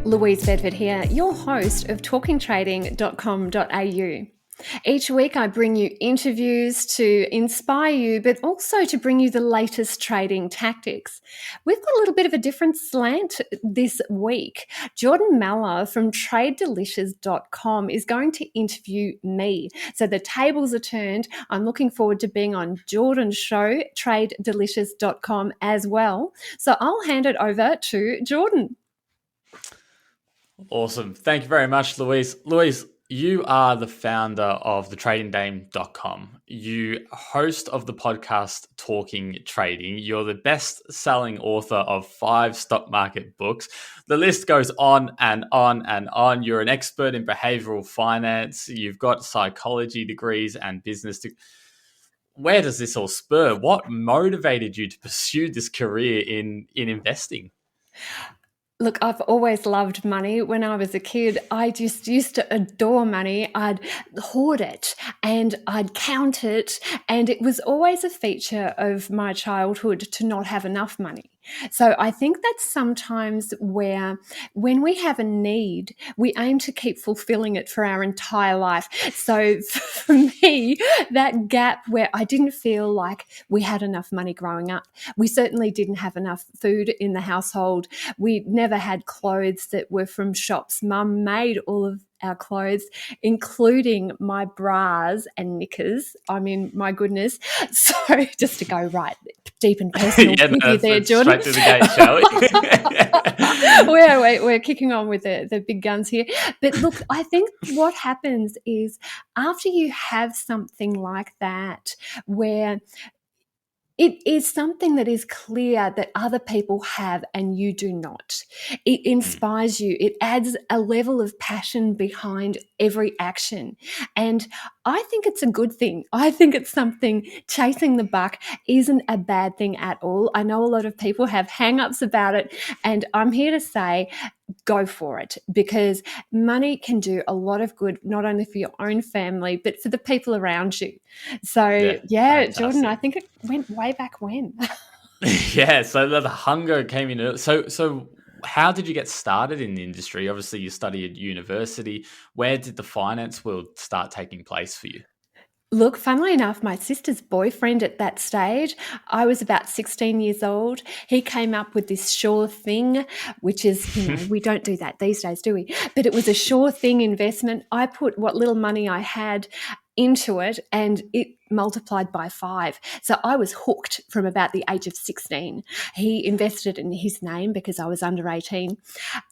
Louise Bedford here, your host of talkingtrading.com.au. Each week I bring you interviews to inspire you, but also to bring you the latest trading tactics. We've got a little bit of a different slant this week. Jordon Mellor from TradeDelicious.com is going to interview me. So the tables are turned. I'm looking forward to being on Jordon's show, TradeDelicious.com as well. So I'll hand it over to Jordon. Awesome. Thank you very much, Louise. Louise, you are the founder of the tradingdame.com. You host of the podcast Talking Trading. You're the best-selling author of 5 stock market books. The list goes on and on and on. You're an expert in behavioral finance. You've got psychology degrees and business degrees. Where does this all spur? What motivated you to pursue this career in investing? Look, I've always loved money. When I was a kid, I just used to adore money. I'd hoard it and I'd count it. And it was always a feature of my childhood to not have enough money. So I think that's sometimes where, when we have a need, we aim to keep fulfilling it for our entire life. So for me, that gap where I didn't feel like we had enough money growing up, we certainly didn't have enough food in the household. We never had clothes that were from shops. Mum made all of our clothes, including my bras and knickers. I mean, my goodness. So just to go right deep and personal with you there, Jordon. Straight to the gate, shall we? We're kicking on with the big guns here. But look, I think what happens is after you have something like that, where it is something that is clear that other people have and you do not. It inspires you. It adds a level of passion behind every action. And I think it's a good thing. I think it's something, chasing the buck isn't a bad thing at all. I know a lot of people have hang-ups about it, and I'm here to say, go for it, because money can do a lot of good, not only for your own family, but for the people around you. So yeah Jordon, I think it went way back when. Yeah, so the hunger came in. So how did you get started in the industry? Obviously, you studied at university. Where did the finance world start taking place for you? Look, funnily enough, my sister's boyfriend at that stage, I was about 16 years old. He came up with this sure thing, which is, we don't do that these days, do we? But it was a sure thing investment. I put what little money I had into it and it multiplied by 5. So I was hooked from about the age of 16. He invested in his name because I was under 18.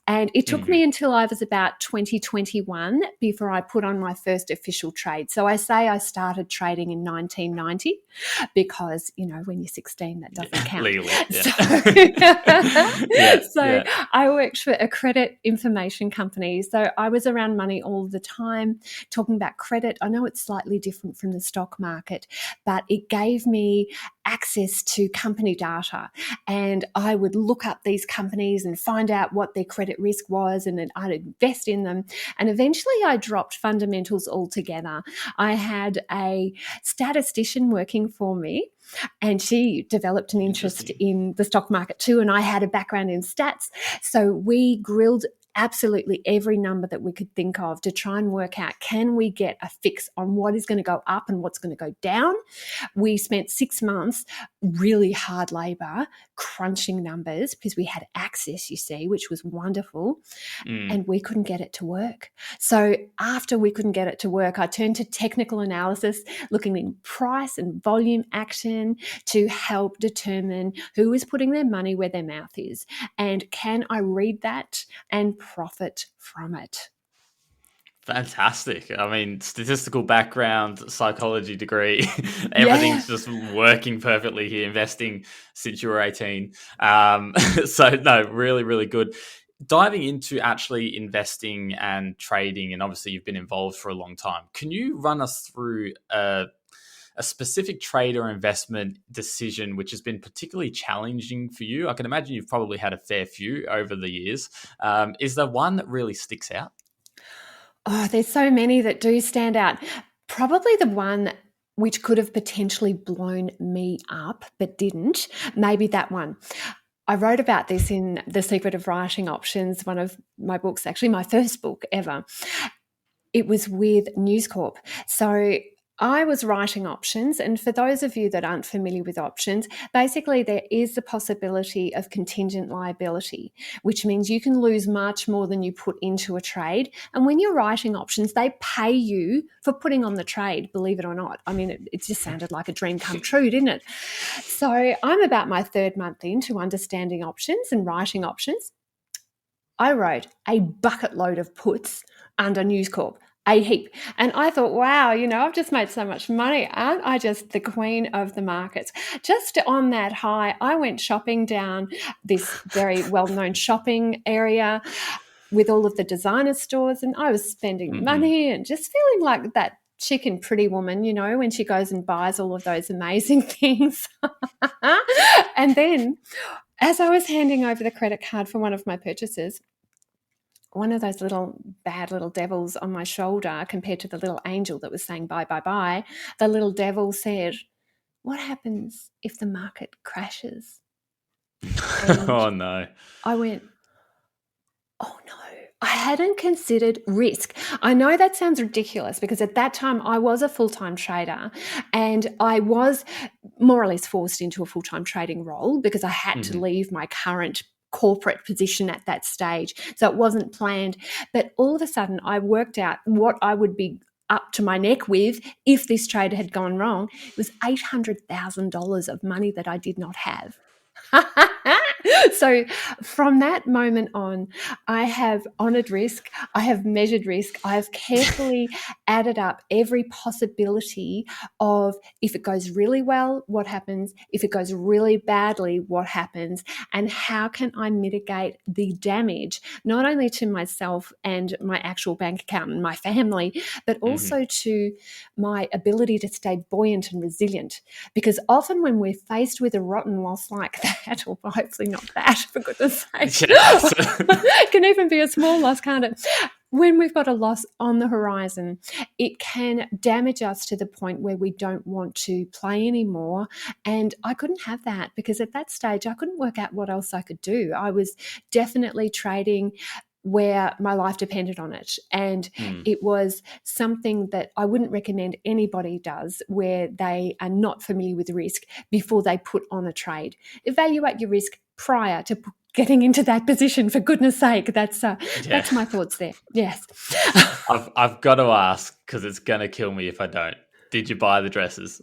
And it took me until I was about 2021 before I put on my first official trade. So I say I started trading in 1990 because, when you're 16, that doesn't count. Legally, So I worked for a credit information company. So I was around money all the time, talking about credit. I know it's slightly different from the stock market, but it gave me access to company data, and I would look up these companies and find out what their credit risk was, and then I'd invest in them. And eventually I dropped fundamentals altogether. I had a statistician working for me, and she developed an interest in the stock market too, and I had a background in stats. So we grilled absolutely every number that we could think of to try and work out, can we get a fix on what is going to go up and what's going to go down? We spent 6 months, really hard labor, crunching numbers because we had access, you see, which was wonderful, and we couldn't get it to work. So after we couldn't get it to work, I turned to technical analysis, looking in price and volume action to help determine who is putting their money where their mouth is, and can I read that and profit from it. Fantastic. I mean, statistical background, psychology degree, everything's just working perfectly here, investing since you were 18. So no, really, really good. Diving into actually investing and trading, and obviously you've been involved for a long time. Can you run us through a specific trade or investment decision which has been particularly challenging for you? I can imagine you've probably had a fair few over the years. Is there one that really sticks out? Oh, there's so many that do stand out. Probably the one which could have potentially blown me up but didn't, maybe that one. I wrote about this in The Secret of Writing Options, one of my books, actually my first book ever. It was with News Corp. So I was writing options. And for those of you that aren't familiar with options, basically there is the possibility of contingent liability, which means you can lose much more than you put into a trade. And when you're writing options, they pay you for putting on the trade, believe it or not. I mean, it just sounded like a dream come true, didn't it? So I'm about my third month into understanding options and writing options. I wrote a bucket load of puts under News Corp, a heap. And I thought, wow, I've just made so much money. Aren't I just the queen of the markets? Just on that high, I went shopping down this very well-known shopping area with all of the designer stores, and I was spending money and just feeling like that chicken pretty woman, when she goes and buys all of those amazing things. And then as I was handing over the credit card for one of my purchases, one of those little bad little devils on my shoulder compared to the little angel that was saying bye, bye, bye, the little devil said, "What happens if the market crashes?" And Oh, no. I went, "Oh, no." I hadn't considered risk. I know that sounds ridiculous because at that time I was a full-time trader and I was more or less forced into a full-time trading role because I had to leave my current corporate position at that stage. So it wasn't planned. But all of a sudden I worked out what I would be up to my neck with if this trade had gone wrong. It was $800,000 of money that I did not have. So from that moment on, I have honored risk, I have measured risk, I have carefully added up every possibility of if it goes really well, what happens, if it goes really badly, what happens, and how can I mitigate the damage, not only to myself and my actual bank account and my family, but also to my ability to stay buoyant and resilient. Because often when we're faced with a rotten loss like that, or hopefully not that, for goodness sake, Yes. it can even be a small loss, can't it? When we've got a loss on the horizon, it can damage us to the point where we don't want to play anymore. And I couldn't have that because at that stage, I couldn't work out what else I could do. I was definitely trading where my life depended on it. And it was something that I wouldn't recommend anybody does where they are not familiar with risk before they put on a trade. Evaluate your risk prior to getting into that position, for goodness sake. That's my thoughts there. Yes. I've got to ask because it's going to kill me if I don't. Did you buy the dresses?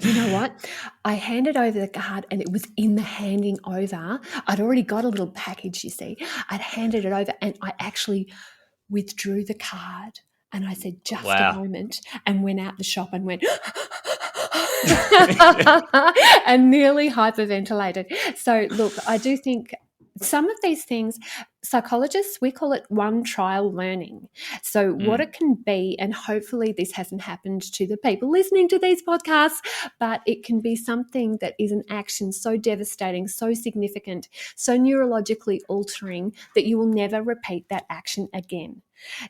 You know what? I handed over the card and it was in the handing over. I'd already got a little package, you see. I'd handed it over and I actually withdrew the card and I said, just a Wow. moment, and went out the shop and went and nearly hyperventilated. So look, I do think some of these things, psychologists, we call it one trial learning. So what it can be, and hopefully this hasn't happened to the people listening to these podcasts, but it can be something that is an action so devastating, so significant, so neurologically altering that you will never repeat that action again.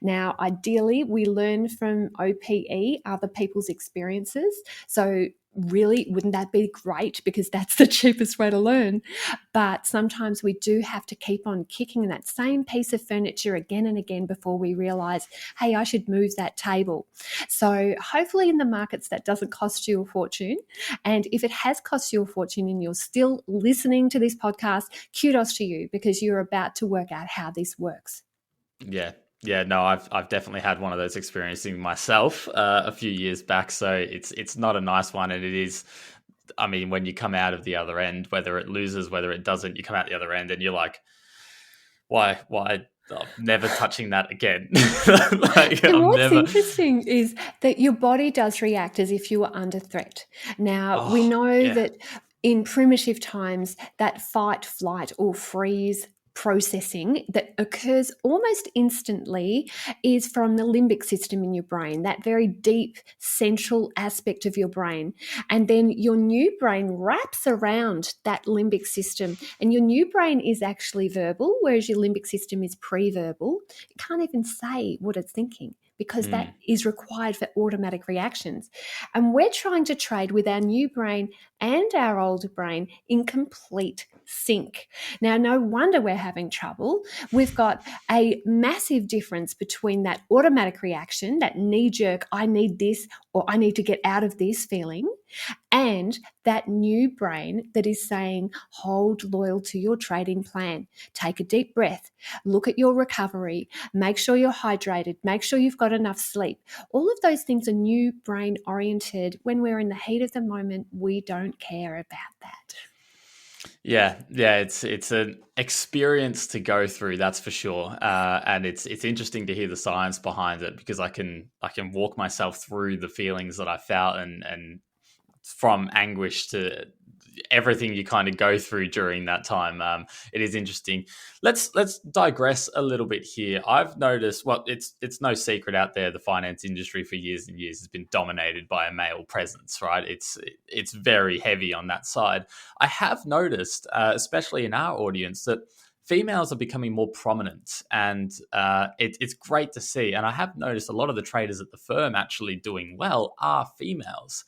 Now, ideally, we learn from OPE, other people's experiences. So really, wouldn't that be great? Because that's the cheapest way to learn. But sometimes we do have to keep on kicking that same piece of furniture again and again before we realize, hey, I should move that table. So hopefully in the markets that doesn't cost you a fortune. And if it has cost you a fortune and you're still listening to this podcast, kudos to you because you're about to work out how this works. Yeah, no, I've definitely had one of those experiencing myself a few years back. So it's not a nice one, and it is. I mean, when you come out of the other end, whether it loses, whether it doesn't, you come out the other end, and you're like, why? I'm never touching that again. And what's interesting is that your body does react as if you were under threat. Now, we know that in primitive times, that fight, flight, or freeze processing that occurs almost instantly is from the limbic system in your brain, that very deep central aspect of your brain. And then your new brain wraps around that limbic system, and your new brain is actually verbal, whereas your limbic system is pre-verbal. It can't even say what it's thinking, because that is required for automatic reactions. And we're trying to trade with our new brain and our older brain in complete sync. Now, no wonder we're having trouble. We've got a massive difference between that automatic reaction, that knee-jerk, I need this or I need to get out of this feeling, and that new brain that is saying, hold loyal to your trading plan, take a deep breath, look at your recovery, make sure you're hydrated, make sure you've got enough sleep. All of those things are new brain oriented. When we're in the heat of the moment, we don't care about that. Yeah, it's an experience to go through, that's for sure, and it's interesting to hear the science behind it, because I can walk myself through the feelings that I felt, and from anguish to everything you kind of go through during that time. It is interesting. Let's digress a little bit here. I've noticed, well, it's no secret out there, the finance industry for years and years has been dominated by a male presence, right? It's very heavy on that side. I have noticed, especially in our audience, that females are becoming more prominent, and it's great to see. And I have noticed a lot of the traders at the firm actually doing well are females.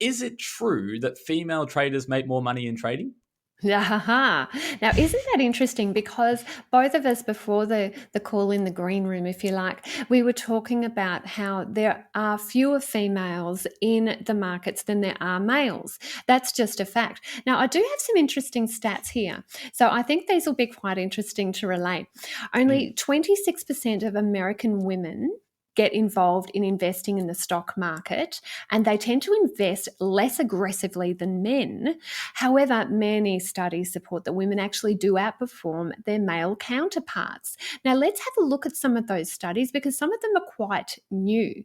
Is it true that female traders make more money in trading? Now, isn't that interesting? Because both of us, before the call in the green room, if you like, we were talking about how there are fewer females in the markets than there are males. That's just a fact. Now, I do have some interesting stats here. So I think these will be quite interesting to relate. Only 26% of American women get involved in investing in the stock market, and they tend to invest less aggressively than men. However, many studies support that women actually do outperform their male counterparts. Now, let's have a look at some of those studies, because some of them are quite new.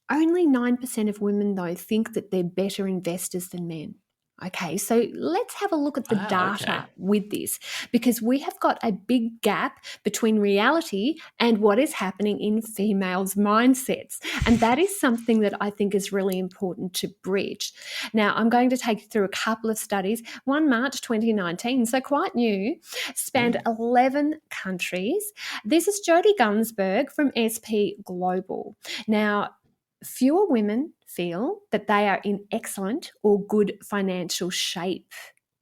Only 9% of women, though, think that they're better investors than men. Okay, so let's have a look at the data with this, because we have got a big gap between reality and what is happening in females' mindsets. And that is something that I think is really important to bridge. Now, I'm going to take you through a couple of studies. One, March 2019, so quite new, spanned 11 countries. This is Jodie Gunsberg from SP Global. Now, fewer women feel that they are in excellent or good financial shape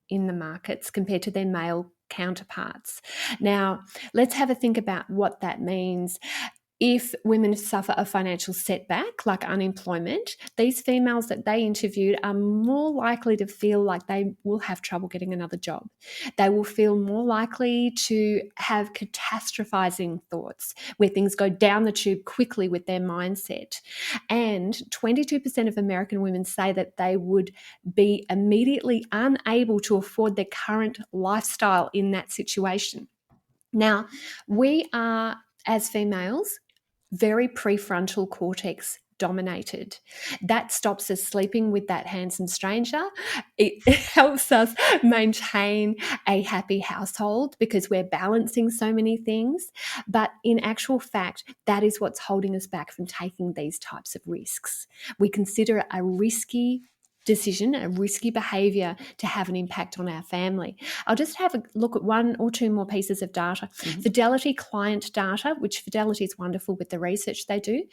in the markets compared to their male counterparts. Now, let's have a think about what that means. If women suffer a financial setback like unemployment, these females that they interviewed are more likely to feel like they will have trouble getting another job. They will feel more likely to have catastrophizing thoughts where things go down the tube quickly with their mindset. And 22% of American women say that they would be immediately unable to afford their current lifestyle in that situation. Now, we are, as females, very prefrontal cortex dominated. That stops us sleeping with that handsome stranger. It helps us maintain a happy household because we're balancing so many things. But in actual fact, that is what's holding us back from taking these types of risks. We consider it a risky decision, a risky behavior to have an impact on our family. I'll just have a look at one or two more pieces of data. Fidelity client data, which Fidelity is wonderful with the research they do.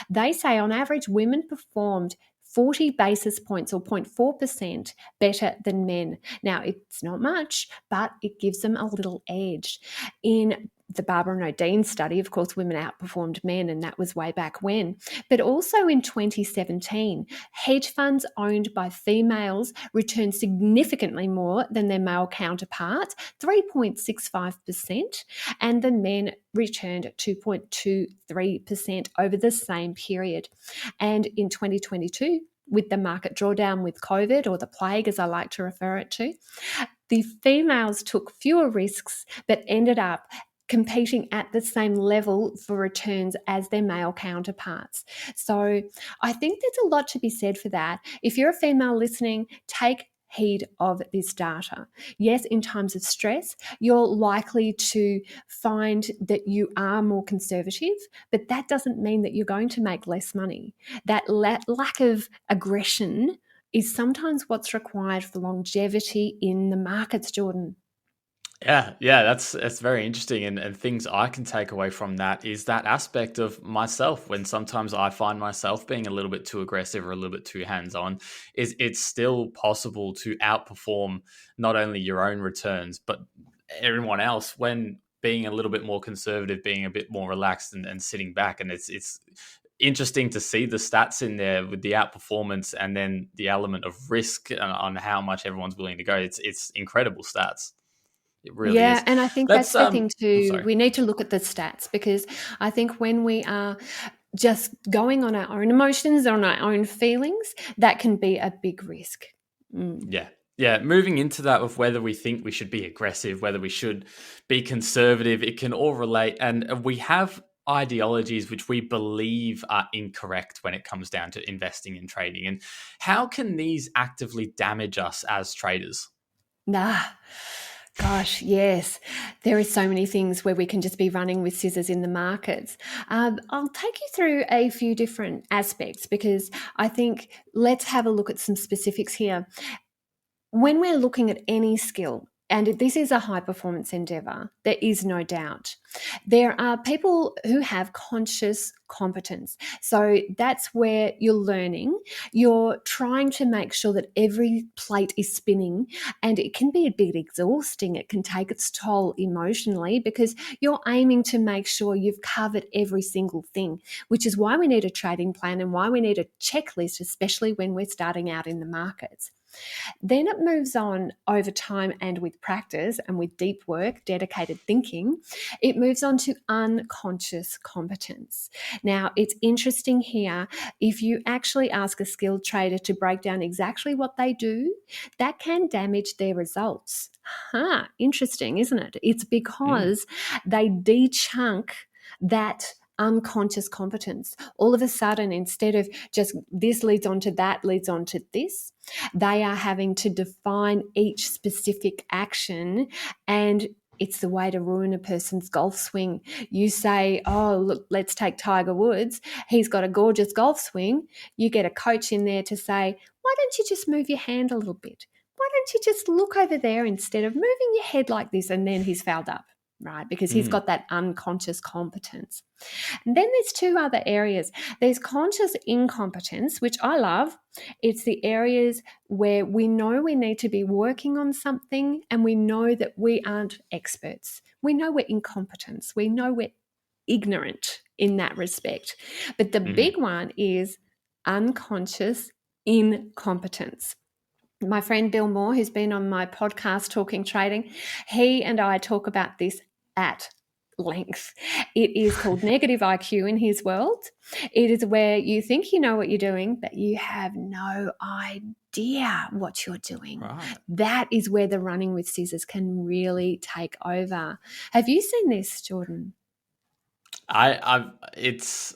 They say on average, women performed 40 basis points or 0.4% better than men. Now, it's not much, but it gives them a little edge. In the Barbara and Odine study, of course, women outperformed men, and that was way back when. But also in 2017, hedge funds owned by females returned significantly more than their male counterparts, 3.65%, and the men returned 2.23% over the same period. And in 2022, with the market drawdown with COVID, or the plague as I like to refer it to, the females took fewer risks but ended up competing at the same level for returns as their male counterparts. So I think there's a lot to be said for that. If you're a female listening, take heed of this data. Yes, in times of stress, you're likely to find that you are more conservative, but that doesn't mean that you're going to make less money. That lack of aggression is sometimes what's required for longevity in the markets, Jordon. Yeah, that's very interesting, and things I can take away from that is that aspect of myself when sometimes I find myself being a little bit too aggressive or a little bit too hands on. Is it's still possible to outperform not only your own returns but everyone else when being a little bit more conservative, being a bit more relaxed, and sitting back. And it's interesting to see the stats in there with the outperformance and then the element of risk on how much everyone's willing to go. It's incredible stats. It really Yeah, is. and I think Let's that's the thing I'm too. sorry. We need to look at the stats, because I think when we are just going on our own emotions, on our own feelings, that can be a big risk. Mm. Yeah. Yeah, moving into that of whether we think we should be aggressive, whether we should be conservative, it can all relate. And we have ideologies which we believe are incorrect when it comes down to investing and trading. And how can these actively damage us as traders? Nah, gosh, yes. There are so many things where we can just be running with scissors in the markets. I'll take you through a few different aspects, because I think let's have a look at some specifics here. When we're looking at any skill, and this is a high performance endeavor, there is no doubt. There are people who have conscious competence. So that's where you're learning. You're trying to make sure that every plate is spinning, and it can be a bit exhausting. It can take its toll emotionally, because you're aiming to make sure you've covered every single thing, which is why we need a trading plan and why we need a checklist, especially when we're starting out in the markets. Then it moves on over time and with practice and with deep work, dedicated thinking, it moves on to unconscious competence. Now, it's interesting here, if you actually ask a skilled trader to break down exactly what they do, that can damage their results. Interesting, isn't it? It's Mm, because they de-chunk that unconscious competence. All of a sudden, instead of just this leads on to that, leads on to this, they are having to define each specific action, and it's the way to ruin a person's golf swing. You say, oh, look, let's take Tiger Woods. He's got a gorgeous golf swing. You get a coach in there to say, why don't you just move your hand a little bit? Why don't you just look over there instead of moving your head like this? And then he's fouled up, right? Because he's mm, got that unconscious competence. And then there's two other areas. There's conscious incompetence, which I love. It's the areas where we know we need to be working on something and we know that we aren't experts. We know we're incompetent. We know we're ignorant in that respect. But the mm. big one is unconscious incompetence. My friend Bill Moore, who's been on my podcast Talking Trading, he and I talk about this at length. It is called negative IQ in his world. It is where you think you know what you're doing, but you have no idea what you're doing. Right. That is where the running with scissors can really take over. Have you seen this, Jordon? It's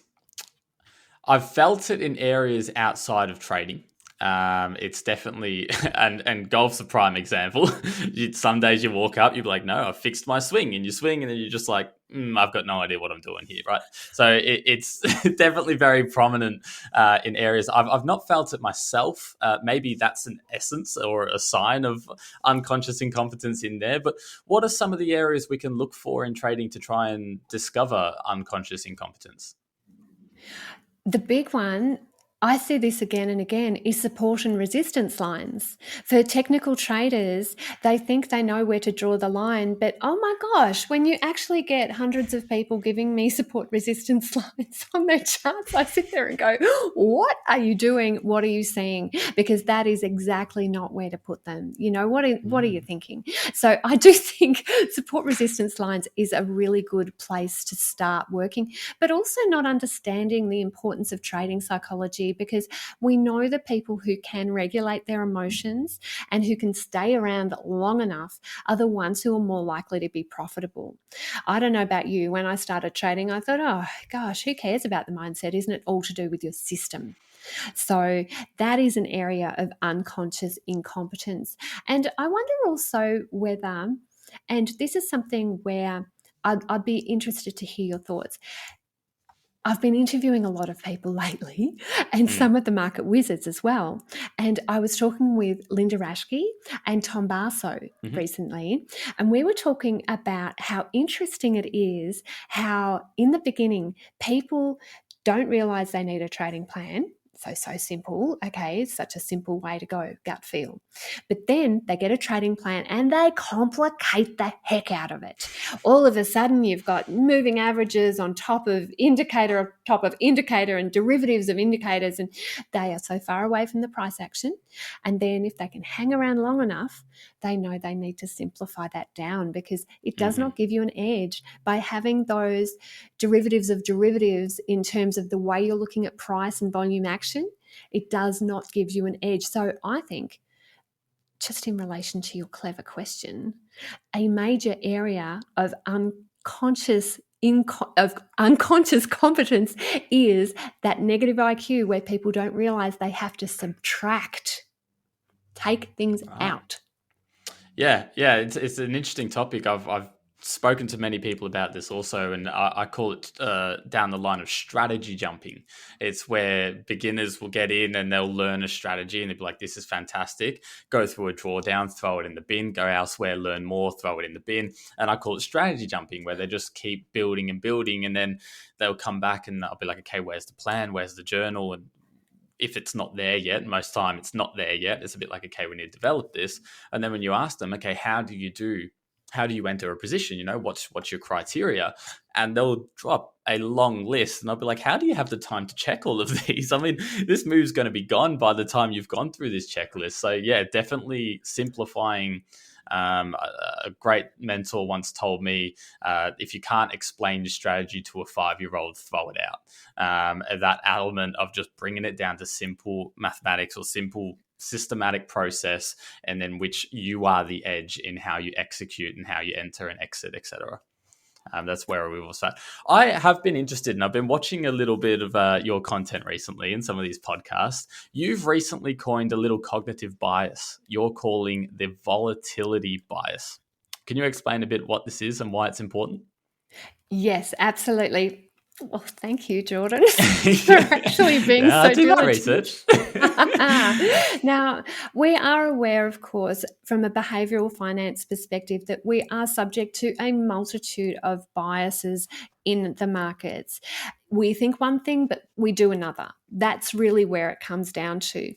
I've felt it in areas outside of trading. It's definitely and golf's a prime example. Some days you walk up, you're like, "No, I fixed my swing," and you swing, and then you're just like, "I've got no idea what I'm doing here." Right? So it's definitely very prominent in areas. I've not felt it myself. Maybe that's an essence or a sign of unconscious incompetence in there. But what are some of the areas we can look for in trading to try and discover unconscious incompetence? The big one, I see this again and again, is support and resistance lines. For technical traders, they think they know where to draw the line, but oh my gosh, when you actually get hundreds of people giving me support resistance lines on their charts, I sit there and go, what are you doing? What are you seeing? Because that is exactly not where to put them. You know, what are you Mm, thinking? So I do think support resistance lines is a really good place to start working, but also not understanding the importance of trading psychology, because we know the people who can regulate their emotions and who can stay around long enough are the ones who are more likely to be profitable. I don't know about you. When I started trading, I thought, oh gosh, who cares about the mindset? Isn't it all to do with your system? So that is an area of unconscious incompetence. And I wonder also whether, and this is something where I'd be interested to hear your thoughts. I've been interviewing a lot of people lately and Mm. some of the market wizards as well. And I was talking with Linda Rashke and Tom Barso Hmm. recently, and we were talking about how interesting it is how in the beginning people don't realize they need a trading plan. So simple. Okay, it's such a simple way to go, gut feel. But then they get a trading plan and they complicate the heck out of it. All of a sudden, you've got moving averages on top of indicator and derivatives of indicators, and they are so far away from the price action. And then if they can hang around long enough, they know they need to simplify that down because it does Hmm. not give you an edge by having those derivatives of derivatives in terms of the way you're looking at price and volume action. It does not give you an edge. So I think, just in relation to your clever question, a major area of unconscious competence is that negative IQ where people don't realize they have to subtract, take things Right. out. Yeah. It's an interesting topic. I've spoken to many people about this also, and I call it down the line of strategy jumping. It's where beginners will get in and they'll learn a strategy, and they'll be like, "This is fantastic." Go through a drawdown, throw it in the bin. Go elsewhere, learn more, throw it in the bin. And I call it strategy jumping, where they just keep building and building, and then they'll come back and I'll be like, "Okay, where's the plan? Where's the journal?" And if it's not there yet, most time it's not there yet. It's a bit like, okay, we need to develop this. And then when you ask them, okay, how do you enter a position? What's your criteria? And they'll drop a long list. And I'll be like, how do you have the time to check all of these? I mean, this move's going to be gone by the time you've gone through this checklist. So yeah, definitely simplifying. A great mentor once told me, if you can't explain your strategy to a 5-year-old, throw it out. That element of just bringing it down to simple mathematics or simple systematic process, and then which you are the edge in how you execute and how you enter and exit, etc. That's where we will start. I have been interested, and I've been watching a little bit of your content recently in some of these podcasts. You've recently coined a little cognitive bias you're calling the volatility bias. Can you explain a bit what this is and why it's important? Yes, absolutely. Well, thank you, Jordan, for actually being Yeah, I so do my diligent. research. Now, we are aware, of course, from a behavioral finance perspective, that we are subject to a multitude of biases in the markets. We think one thing, but we do another. That's really where it comes down to.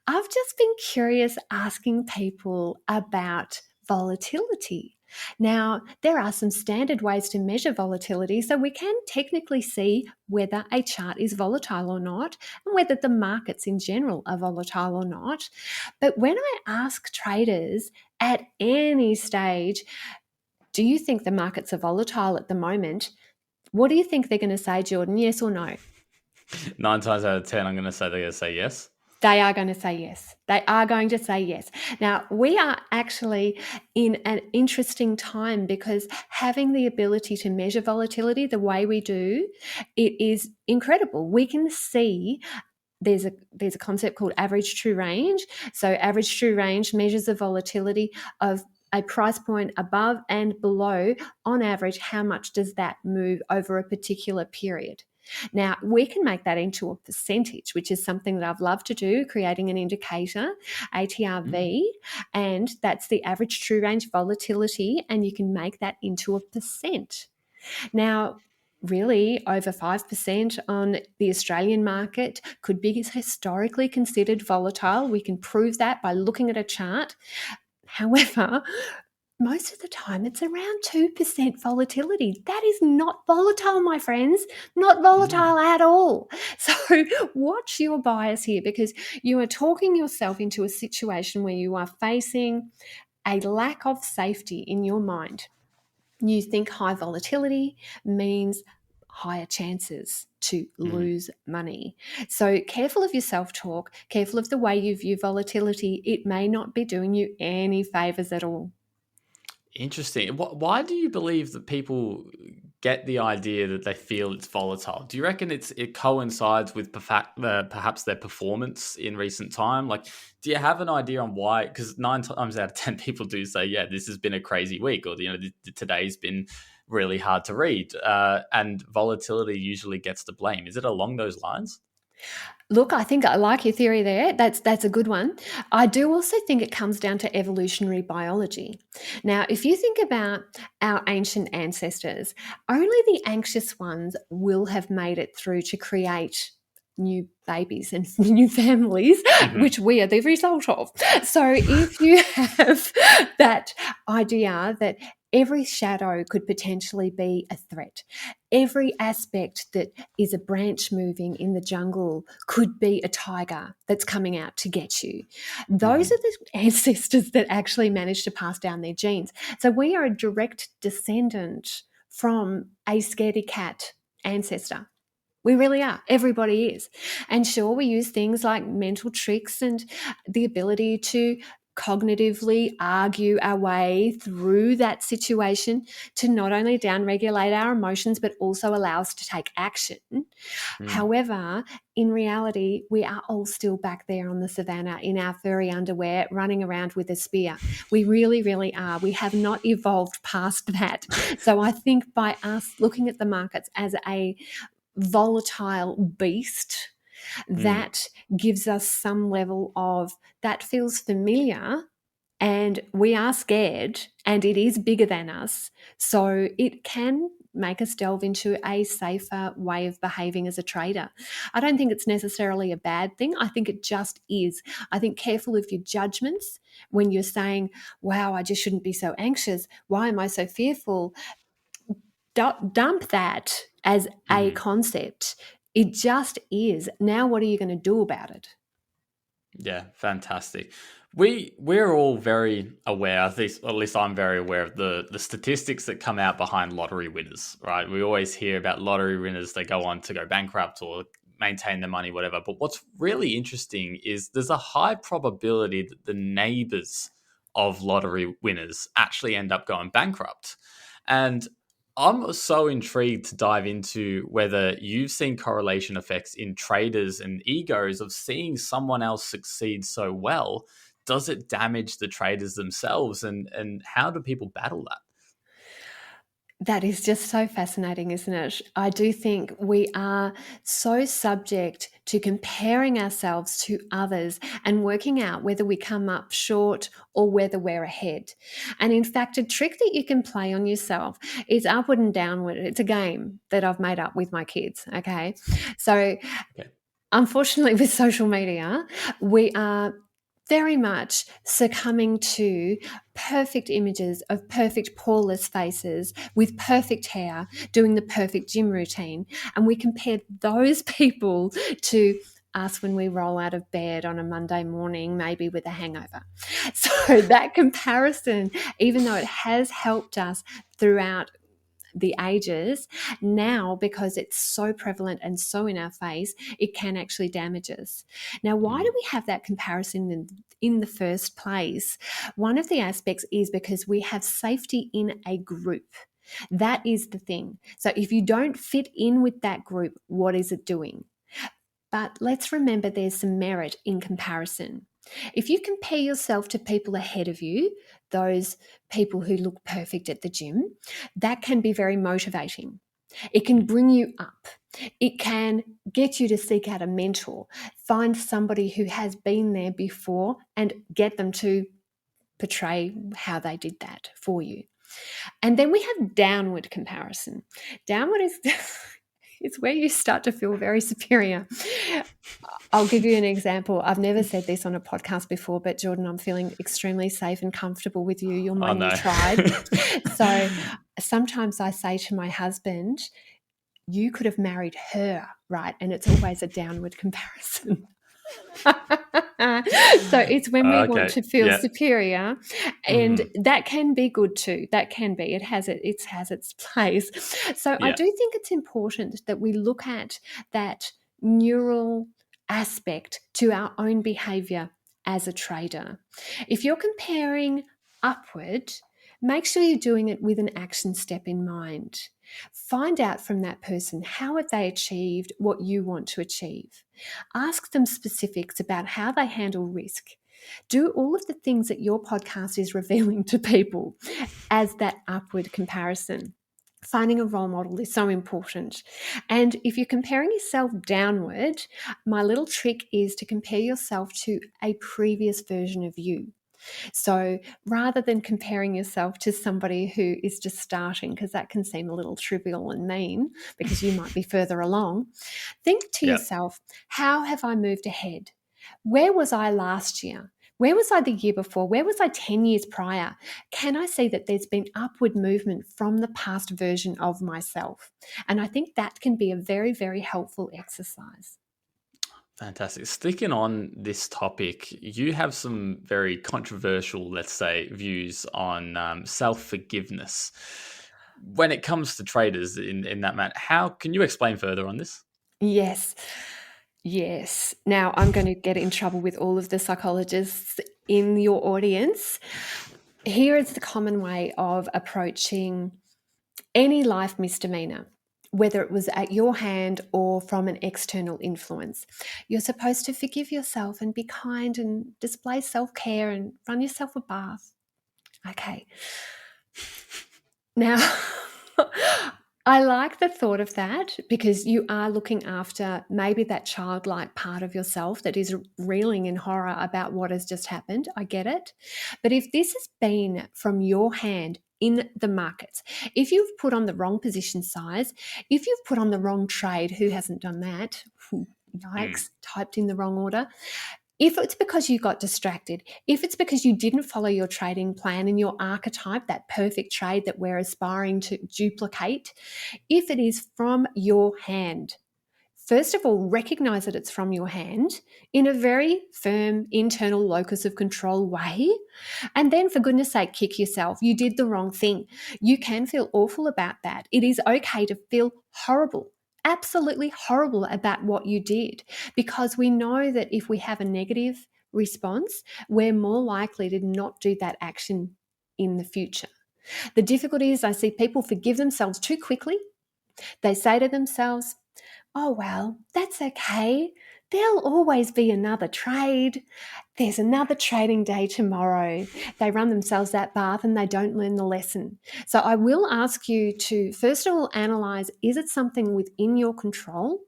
I've just been curious asking people about volatility. Now, there are some standard ways to measure volatility, so we can technically see whether a chart is volatile or not, and whether the markets in general are volatile or not. But when I ask traders at any stage, do you think the markets are volatile at the moment? What do you think they're going to say, Jordan? Yes or no? 9 times out of 10, I'm going to say they're going to say yes. They are going to say yes. They are going to say yes. Now, we are actually in an interesting time because having the ability to measure volatility the way we do, it is incredible. We can see there's a concept called average true range. So average true range measures the volatility of a price point above and below. On average, how much does that move over a particular period? Now, we can make that into a percentage, which is something that I've loved to do, creating an indicator, ATRV, and that's the average true range volatility, and you can make that into a percent. Now, really, over 5% on the Australian market could be historically considered volatile. We can prove that by looking at a chart. However, most of the time it's around 2% volatility. That is not volatile, my friends, not Mm. volatile at all. So watch your bias here, because you are talking yourself into a situation where you are facing a lack of safety in your mind. You think high volatility means higher chances to Mm. lose money. So careful of your self-talk, careful of the way you view volatility. It may not be doing you any favors at all. Interesting. Why do you believe that people get the idea that they feel it's volatile. Do you reckon it coincides with perhaps their performance in recent time? Like, do you have an idea on why? Because 9 times out of 10 people do say, yeah, this has been a crazy week, or today's been really hard to read, and volatility usually gets the blame. Is it along those lines? Look, I think I like your theory there. That's a good one. I do also think it comes down to evolutionary biology. Now, if you think about our ancient ancestors, only the anxious ones will have made it through to create new babies and new families, which we are the result of. So if you have that idea that every shadow could potentially be a threat, every aspect that is a branch moving in the jungle could be a tiger that's coming out to get you. Those are the ancestors that actually managed to pass down their genes. So we are a direct descendant from a scaredy cat ancestor. We really are. Everybody is. And sure, we use things like mental tricks and the ability to cognitively argue our way through that situation to not only downregulate our emotions, but also allow us to take action. However, in reality, we are all still back there on the savannah in our furry underwear, running around with a spear. We really, really are. We have not evolved past that. So I think by us looking at the markets as a volatile beast, that gives us some level of that feels familiar, and we are scared, and it is bigger than us. So it can make us delve into a safer way of behaving as a trader. I don't think it's necessarily a bad thing. I think it just is. I think careful of your judgments when you're saying, wow, I just shouldn't be so anxious. Why am I so fearful? Dump that as a concept. It just is. Now, what are you going to do about it? Yeah, fantastic. We're all very aware, at least I'm very aware of the statistics that come out behind lottery winners, right? We always hear about lottery winners, they go on to go bankrupt or maintain their money, whatever. But what's really interesting is there's a high probability that the neighbors of lottery winners actually end up going bankrupt. And I'm so intrigued to dive into whether you've seen correlation effects in traders and egos of seeing someone else succeed so well. Does it damage the traders themselves? And how do people battle that? That is just so fascinating, isn't it? I do think we are so subject to comparing ourselves to others and working out whether we come up short or whether we're ahead. And in fact, a trick that you can play on yourself is upward and downward. It's a game that I've made up with my kids. Okay. So, Okay. unfortunately, with social media, we are very much succumbing to perfect images of perfect poreless faces with perfect hair doing the perfect gym routine. And we compare those people to us when we roll out of bed on a Monday morning, maybe with a hangover. So that comparison, even though it has helped us throughout the ages, now because it's so prevalent and so in our face, it can actually damage us. Now, why do we have that comparison in the first place? One of the aspects is because we have safety in a group. That is the thing. So if you don't fit in with that group, what is it doing? But let's remember there's some merit in comparison. If you compare yourself to people ahead of you, those people who look perfect at the gym, that can be very motivating. It can bring you up. It can get you to seek out a mentor, find somebody who has been there before and get them to portray how they did that for you. And then we have downward comparison. Downward is it's where you start to feel very superior. I'll give you an example. I've never said this on a podcast before, but Jordon, I'm feeling extremely safe and comfortable with you. You're my new tribe. So sometimes I say to my husband, you could have married her, right? And it's always a downward comparison. So it's when we want to feel superior, and that can be good too. That can be. It has its place. So I do think it's important that we look at that neural aspect to our own behavior as a trader. If you're comparing upward, Make sure you're doing it with an action step in mind. Find out from that person, how have they achieved what you want to achieve? Ask them specifics about how they handle risk. Do all of the things that your podcast is revealing to people as that upward comparison. Finding a role model is so important. And if you're comparing yourself downward, my little trick is to compare yourself to a previous version of you. So rather than comparing yourself to somebody who is just starting, because that can seem a little trivial and mean because you might be further along, think to yourself, how have I moved ahead? Where was I last year? Where was I the year before? Where was I 10 years prior? Can I see that there's been upward movement from the past version of myself? And I think that can be a very, very helpful exercise. Fantastic. Sticking on this topic, you have some very controversial, let's say, views on self-forgiveness. When it comes to traders in that matter, how can you explain further on this? Yes. Now, I'm going to get in trouble with all of the psychologists in your audience. Here is the common way of approaching any life misdemeanor, whether it was at your hand or from an external influence. You're supposed to forgive yourself and be kind and display self-care and run yourself a bath. Okay. Now, I like the thought of that because you are looking after maybe that childlike part of yourself that is reeling in horror about what has just happened. I get it. But if this has been from your hand in the markets, if you've put on the wrong position size, if you've put on the wrong trade, who hasn't done that? Yikes, typed in the wrong order. If it's because you got distracted, if it's because you didn't follow your trading plan and your archetype, that perfect trade that we're aspiring to duplicate, if it is from your hand, first of all, recognize that it's from your hand in a very firm internal locus of control way. And then, for goodness sake, kick yourself. You did the wrong thing. You can feel awful about that. It is okay to feel horrible, absolutely horrible about what you did, because we know that if we have a negative response, we're more likely to not do that action in the future. The difficulty is I see people forgive themselves too quickly. They say to themselves, oh, well, that's okay. There'll always be another trade. There's another trading day tomorrow. They run themselves that bath and they don't learn the lesson. So I will ask you to, first of all, analyze, is it something within your control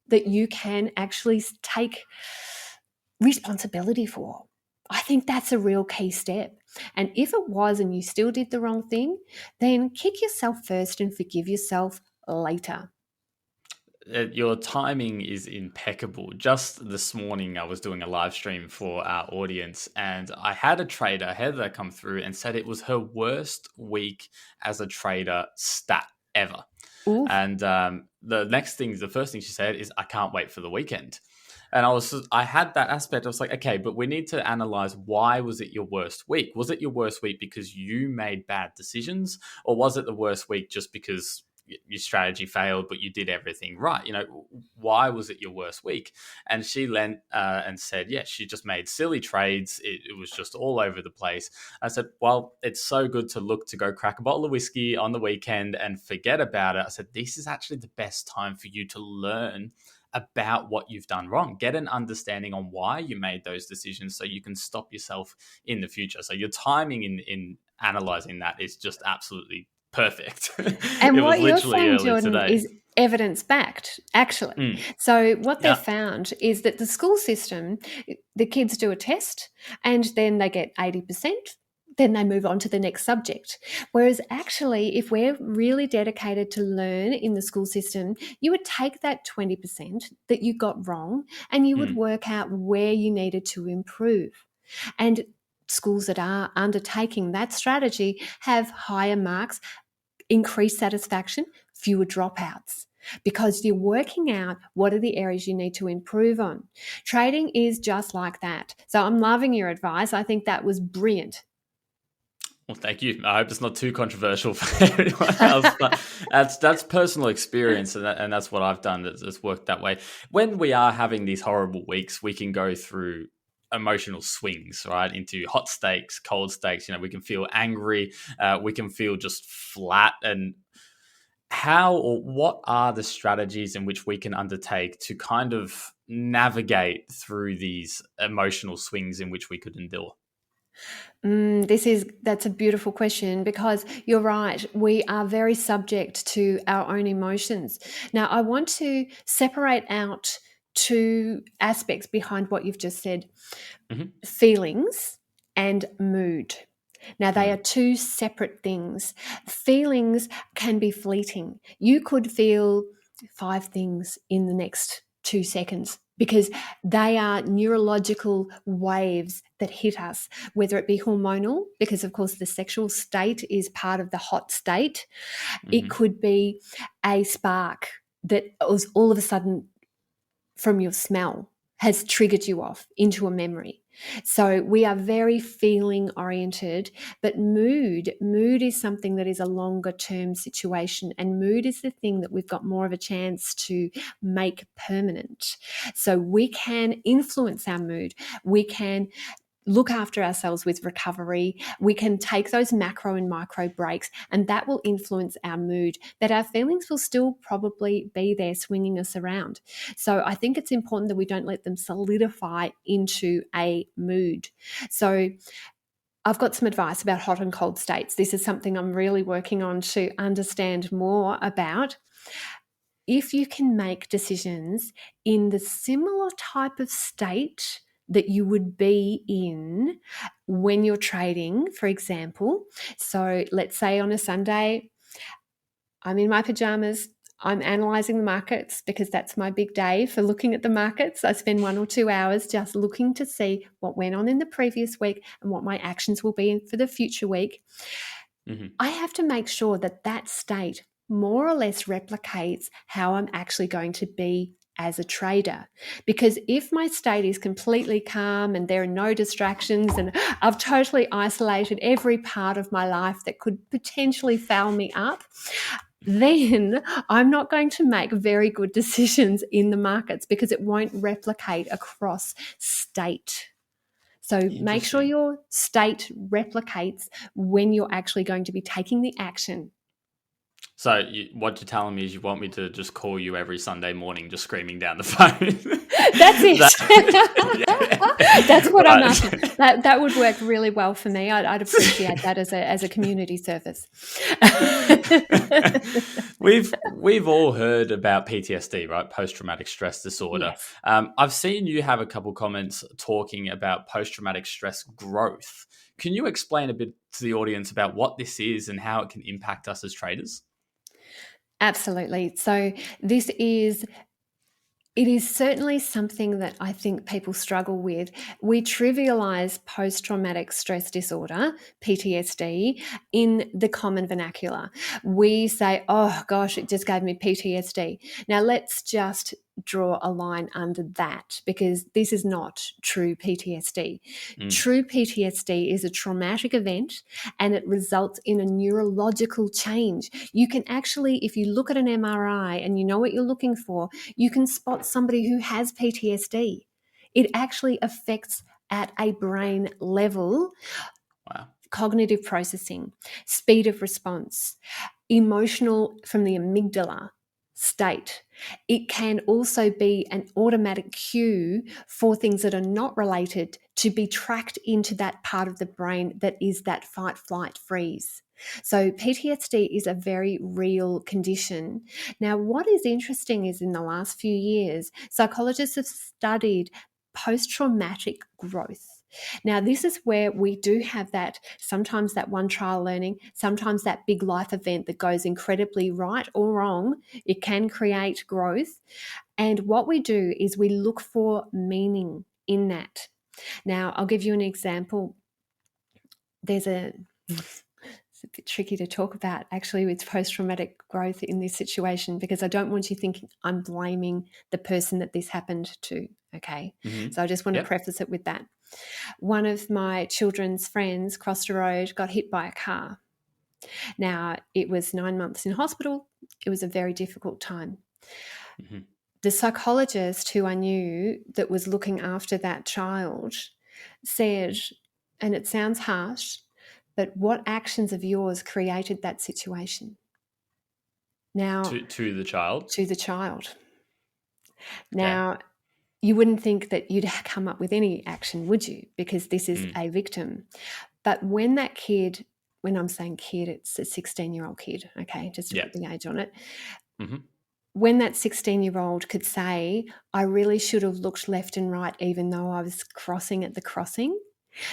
that you can actually take responsibility for? I think that's a real key step. And if it was and you still did the wrong thing, then kick yourself first and forgive yourself later. Your timing is impeccable. Just this morning, I was doing a live stream for our audience, and I had a trader, Heather, come through and said it was her worst week as a trader stat ever. Oof. And the first thing she said is, "I can't wait for the weekend." And I had that aspect. I was like, okay, but we need to analyze, why was it your worst week? Was it your worst week because you made bad decisions, or was it the worst week just because your strategy failed, but you did everything right? Why was it your worst week? And she lent and said, yeah, she just made silly trades. It was just all over the place. I said, well, it's so good to look to go crack a bottle of whiskey on the weekend and forget about it. I said, this is actually the best time for you to learn about what you've done wrong. Get an understanding on why you made those decisions so you can stop yourself in the future. So your timing in analyzing that is just absolutely perfect. And It was what you're literally saying, early Jordan, today. is evidence-backed, actually. So what they've found is that the school system, the kids do a test and then they get 80%. Then they move on to the next subject. Whereas actually, if we're really dedicated to learn in the school system, you would take that 20% that you got wrong and you would work out where you needed to improve. And schools that are undertaking that strategy have higher marks, increased satisfaction, fewer dropouts, because you're working out what are the areas you need to improve on. Trading is just like that. So I'm loving your advice. I think that was brilliant. Well, thank you. I hope it's not too controversial for everyone else, but that's personal experience, and that's what I've done. That's worked that way. When we are having these horrible weeks, we can go through emotional swings, right? Into hot states, cold states. We can feel angry, we can feel just flat. And how or what are the strategies in which we can undertake to kind of navigate through these emotional swings in which we could endure? That's a beautiful question, because you're right. We are very subject to our own emotions. Now, I want to separate out two aspects behind what you've just said: Mm-hmm. feelings and mood. Now, they are two separate things. Feelings can be fleeting. You could feel 5 things in the next 2 seconds, because they are neurological waves that hit us, whether it be hormonal, because of course the sexual state is part of the hot state. It Mm-hmm. could be a spark that was all of a sudden from your smell has triggered you off into a memory. So we are very feeling oriented, but mood is something that is a longer term situation, and mood is the thing that we've got more of a chance to make permanent. So we can influence our mood. We can look after ourselves with recovery. We can take those macro and micro breaks, and that will influence our mood, but our feelings will still probably be there swinging us around. So I think it's important that we don't let them solidify into a mood. So I've got some advice about hot and cold states. This is something I'm really working on to understand more about. If you can make decisions in the similar type of state that you would be in when you're trading, for example. So let's say on a Sunday, I'm in my pajamas, I'm analyzing the markets, because that's my big day for looking at the markets. I spend 1 or 2 hours just looking to see what went on in the previous week and what my actions will be for the future week. Mm-hmm. I have to make sure that that state more or less replicates how I'm actually going to be as a trader. Because if my state is completely calm and there are no distractions and I've totally isolated every part of my life that could potentially foul me up, then I'm not going to make very good decisions in the markets, because it won't replicate across state. So make sure Interesting. your state replicates when you're actually going to be taking the action. So what you're telling me is you want me to just call you every Sunday morning, just screaming down the phone. That's it. That's what I'm after. Right. That would work really well for me. I'd appreciate that as a community service. We've all heard about PTSD, right? Post traumatic stress disorder. Yes. I've seen you have a couple comments talking about post traumatic stress growth. Can you explain a bit to the audience about what this is and how it can impact us as traders? Absolutely. So it is certainly something that I think people struggle with. We trivialize post traumatic stress disorder, PTSD, in the common vernacular. We say, oh gosh, it just gave me PTSD. Now let's just draw a line under that, because this is not true PTSD. Mm. True PTSD is a traumatic event, and it results in a neurological change. You can actually, if you look at an MRI and you know what you're looking for, you can spot somebody who has PTSD. It actually affects at a brain level Wow. cognitive processing, speed of response, emotional from the amygdala state. It can also be an automatic cue for things that are not related to be tracked into that part of the brain that is that fight, flight, freeze. So PTSD is a very real condition. Now, what is interesting is in the last few years, psychologists have studied post-traumatic growth. Now, this is where we do have that, sometimes that one trial learning, sometimes that big life event that goes incredibly right or wrong. It can create growth. And what we do is we look for meaning in that. Now, I'll give you an example. It's a bit tricky to talk about actually with post-traumatic growth in this situation, because I don't want you thinking I'm blaming the person that this happened to. Okay. Mm-hmm. So I just want to Yep. preface it with that. One of my children's friends crossed a road, got hit by a car. Now, it was 9 months in hospital. It was a very difficult time. Mm-hmm. The psychologist who I knew that was looking after that child said, and it sounds harsh, but what actions of yours created that situation? Now, To the child. to the child. Okay. Now, you wouldn't think that you'd come up with any action, would you? Because this is Mm. a victim. But when that kid, when I'm saying kid, it's a 16-year-old kid, okay, just to Yeah. put the age on it. Mm-hmm. When that 16-year-old could say, I really should have looked left and right even though I was crossing at the crossing,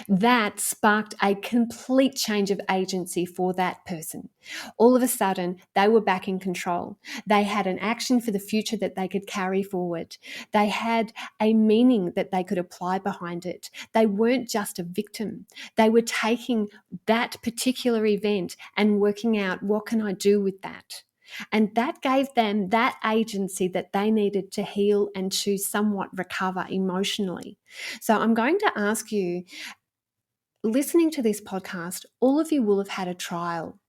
that sparked a complete change of agency for that person. All of a sudden, they were back in control. They had an action for the future that they could carry forward. They had a meaning that they could apply behind it. They weren't just a victim. They were taking that particular event and working out, what can I do with that? And that gave them that agency that they needed to heal and to somewhat recover emotionally. So I'm going to ask you, listening to this podcast, all of you will have had a trial,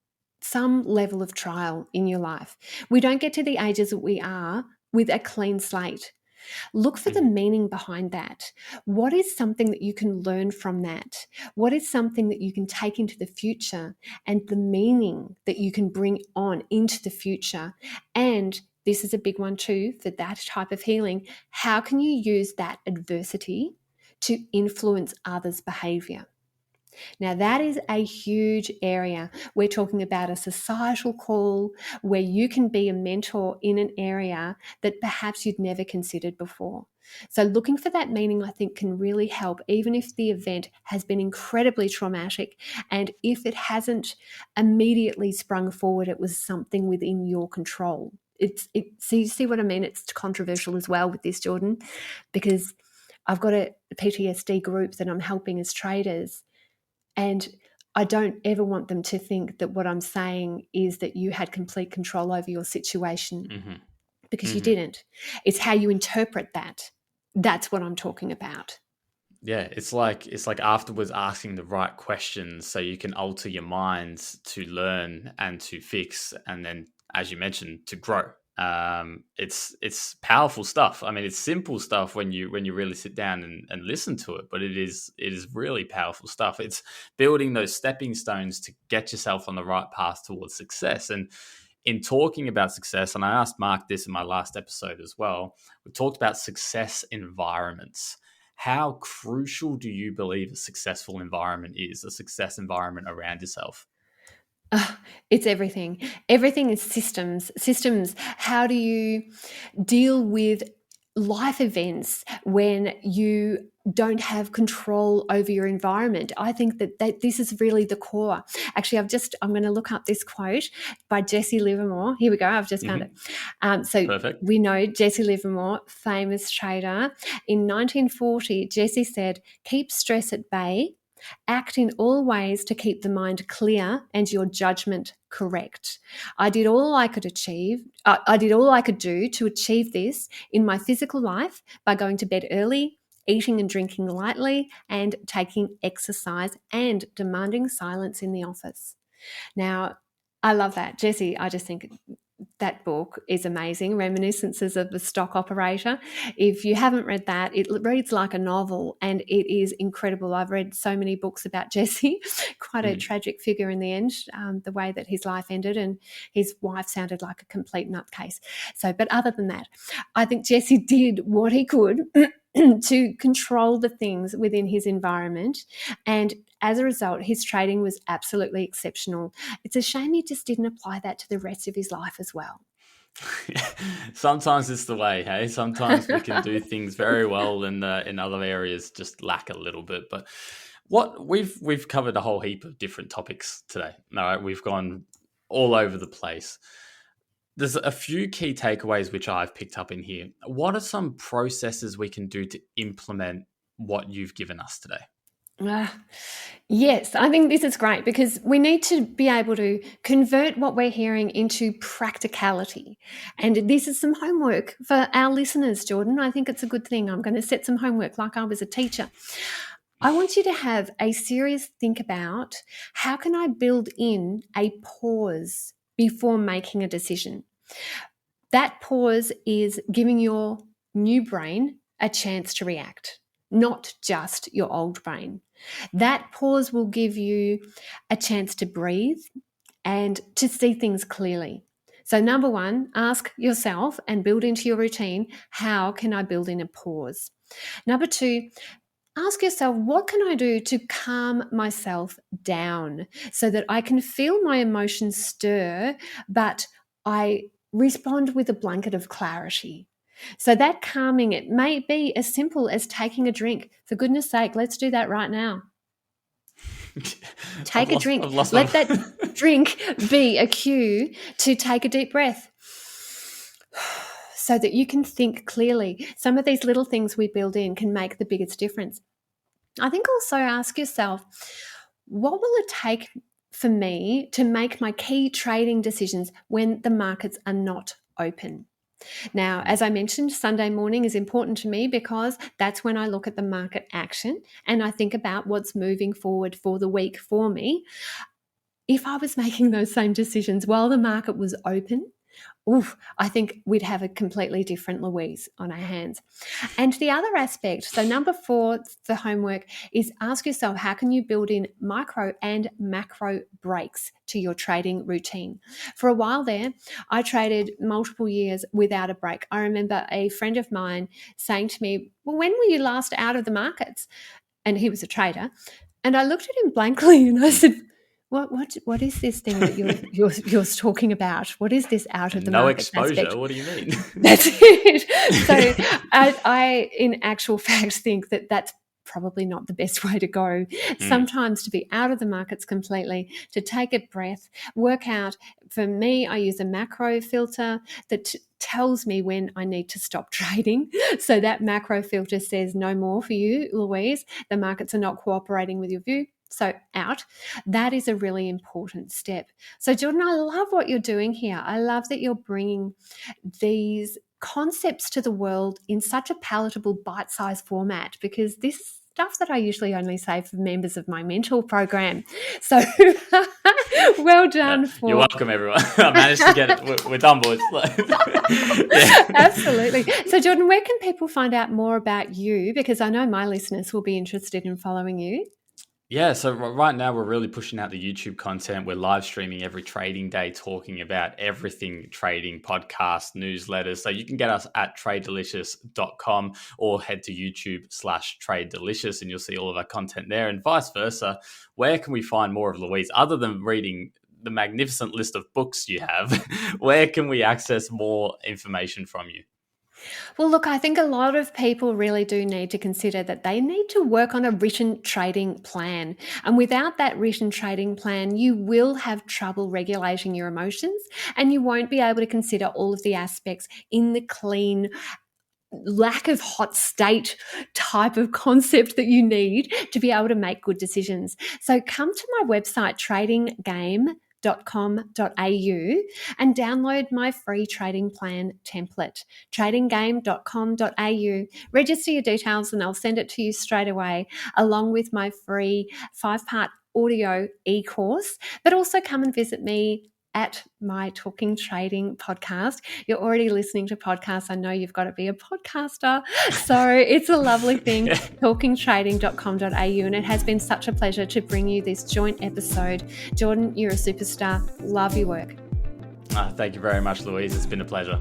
some level of trial in your life. We don't get to the ages that we are with a clean slate. Look for the Mm-hmm. meaning behind that. What is something that you can learn from that? What is something that you can take into the future, and the meaning that you can bring on into the future? And this is a big one too for that type of healing. How can you use that adversity to influence others' behavior? Now, that is a huge area. We're talking about a societal call where you can be a mentor in an area that perhaps you'd never considered before. So, looking for that meaning, I think, can really help, even if the event has been incredibly traumatic. And if it hasn't immediately sprung forward, it was something within your control. So you see what I mean? It's controversial as well with this, Jordon, because I've got a PTSD group that I'm helping as traders, and I don't ever want them to think that what I'm saying is that you had complete control over your situation, Mm-hmm. because you Mm-hmm. didn't. It's how you interpret that. That's what I'm talking about. Yeah, it's like afterwards asking the right questions so you can alter your minds to learn and to fix, and then, as you mentioned, to grow. It's powerful stuff. I mean, it's simple stuff when you really sit down and listen to it, but it is really powerful stuff. It's building those stepping stones to get yourself on the right path towards success. And in talking about success, and I asked Mark this in my last episode as well, we talked about success environments. How crucial do you believe a successful environment is, a success environment around yourself? It's everything. Everything is systems. Systems. How do you deal with life events when you don't have control over your environment? I think that this is really the core. Actually, I'm going to look up this quote by Jesse Livermore. Here we go. I've just found Hmm. it. So Perfect. we know Jesse Livermore, famous trader. In 1940, Jesse said, keep stress at bay. Act in all ways to keep the mind clear and your judgment correct. I did all I could achieve. I did all I could do to achieve this in my physical life by going to bed early, eating and drinking lightly, and taking exercise, and demanding silence in the office. Now, I love that. Jesse, I just think that book is amazing, Reminiscences of the Stock Operator. If you haven't read that, it reads like a novel and it is incredible. I've read so many books about Jesse, quite a Mm. tragic figure in the end, the way that his life ended, and his wife sounded like a complete nutcase. So, but other than that, I think Jesse did what he could to control the things within his environment, and as a result, his trading was absolutely exceptional. It's a shame he just didn't apply that to the rest of his life as well. Sometimes it's the way, hey. Sometimes we can do things very well, and in other areas just lack a little bit. But what we've covered a whole heap of different topics today. All right, we've gone all over the place. There's a few key takeaways which I've picked up in here. What are some processes we can do to implement what you've given us today? Ah, yes, I think this is great because we need to be able to convert what we're hearing into practicality. And this is some homework for our listeners, Jordon. I think it's a good thing. I'm going to set some homework like I was a teacher. I want you to have a serious think about, how can I build in a pause before making a decision? That pause is giving your new brain a chance to react. not just your old brain. That pause will give you a chance to breathe and to see things clearly. So, number one, ask yourself and build into your routine, how can I build in a pause? Number two, ask yourself, what can I do to calm myself down so that I can feel my emotions stir, but I respond with a blanket of clarity? So that calming, it may be as simple as taking a drink. For goodness sake, let's do that right now. Take a drink. Let that drink be a cue to take a deep breath so that you can think clearly. Some of these little things we build in can make the biggest difference. I think also ask yourself, what will it take for me to make my key trading decisions when the markets are not open? Now, as I mentioned, Sunday morning is important to me because that's when I look at the market action and I think about what's moving forward for the week for me. If I was making those same decisions while the market was open, I think we'd have a completely different Louise on our hands. And the other aspect, so number 4, the homework, is ask yourself, how can you build in micro and macro breaks to your trading routine? For a while there, I traded multiple years without a break. I remember a friend of mine saying to me, well, when were you last out of the markets? And he was a trader. And I looked at him blankly and I said, what is this thing that you're talking about? What is this out of the no market exposure? aspect? What do you mean? That's it. So I, in actual fact, think that that's probably not the best way to go. Sometimes to be out of the markets completely, to take a breath, work out. For me, I use a macro filter that tells me when I need to stop trading. So that macro filter says no more for you, Louise. The markets are not cooperating with your view. So out. That is a really important step. So Jordon, I love what you're doing here. I love that you're bringing these concepts to the world in such a palatable bite-sized format, because this is stuff that I usually only say for members of my mentor program. So well done. You're welcome, everyone. I managed to get it. We're done, boys. Yeah. Absolutely. So Jordon, where can people find out more about you? Because I know my listeners will be interested in following you. Yeah, so right now we're really pushing out the YouTube content. We're live streaming every trading day, talking about everything trading, podcasts, newsletters. So you can get us at TradeDelicious.com or head to YouTube/TradeDelicious and you'll see all of our content there, and vice versa. Where can we find more of Louise other than reading the magnificent list of books you have? Where can we access more information from you? Well, look, I think a lot of people really do need to consider that they need to work on a written trading plan. And without that written trading plan, you will have trouble regulating your emotions and you won't be able to consider all of the aspects in the clean, lack of hot state type of concept that you need to be able to make good decisions. So come to my website, tradinggame.com.au, and download my free trading plan template, tradinggame.com.au. Register your details and I'll send it to you straight away, along with my free 5-part audio e-course. But also come and visit me at my Talking Trading podcast. You're already listening to podcasts. I know you've got to be a podcaster. So it's a lovely thing, talkingtrading.com.au. And it has been such a pleasure to bring you this joint episode. Jordon, you're a superstar. Love your work. Thank you very much, Louise. It's been a pleasure.